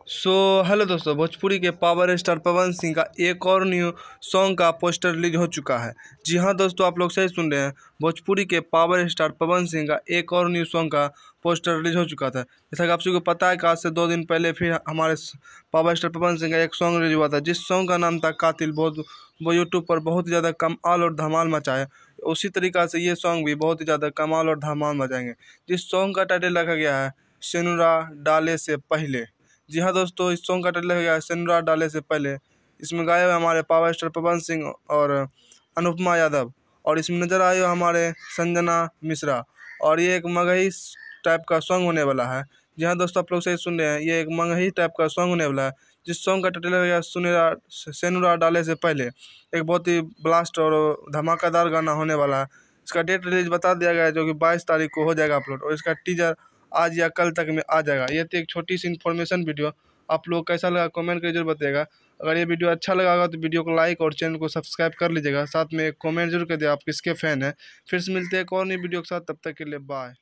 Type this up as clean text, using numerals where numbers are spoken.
Hello दोस्तों, भोजपुरी के power star Pawan Singh का एक और न्यू सॉन्ग का पोस्टर रिलीज हो चुका है। जी हाँ दोस्तों, आप लोग सही सुन रहे हैं। भोजपुरी के पावर स्टार पवन सिंह का एक और न्यू सॉन्ग का पोस्टर रिलीज हो चुका था। जैसा कि आप सभी को पता है कि आज से 2 दिन पहले फिर हमारे पावर स्टार पवन सिंह का एक सॉन्ग रिलीज हुआ था, जिस सॉन्ग का नाम था कातिल। वो यूट्यूब पर बहुत ही ज़्यादा कमाल और धमाल मचाए। उसी तरीक़ा से ये सॉन्ग भी बहुत ही ज़्यादा कमाल और धमाल मचाएंगे। जिस सॉन्ग का टाइटल रखा गया है सेनुरा डाले से पहले। जी हाँ दोस्तों, इस सॉन्ग का टाइटल है सेनुरा डाले से पहले। इसमें गाए हुए हमारे पावर स्टार पवन सिंह और अनुपमा यादव, और इसमें नज़र आए हुए हमारे संजना मिश्रा। और ये एक मगही टाइप का सॉन्ग होने वाला है। जी हाँ दोस्तों, आप लोग सही सुन रहे हैं, ये एक मगही टाइप का सॉन्ग होने वाला है। जिस सॉन्ग का टाइटल है सेनुरा डाले से पहले। एक बहुत ही ब्लास्ट और धमाकेदार गाना होने वाला है। इसका डेट रिलीज बता दिया गया है, जो कि 22 तारीख को हो जाएगा अपलोड, और इसका टीजर आज या कल तक में आ जाएगा। ये तो एक छोटी सी इन्फॉर्मेशन वीडियो। आप लोग कैसा लगा कमेंट करके जरूर बताइएगा। अगर ये वीडियो अच्छा लगा होगा तो वीडियो को लाइक और चैनल को सब्सक्राइब कर लीजिएगा। साथ में एक कमेंट जरूर कर दिए आप किसके फ़ैन हैं। फिर से मिलते हैं एक और नई वीडियो के साथ, तब तक के लिए बाय।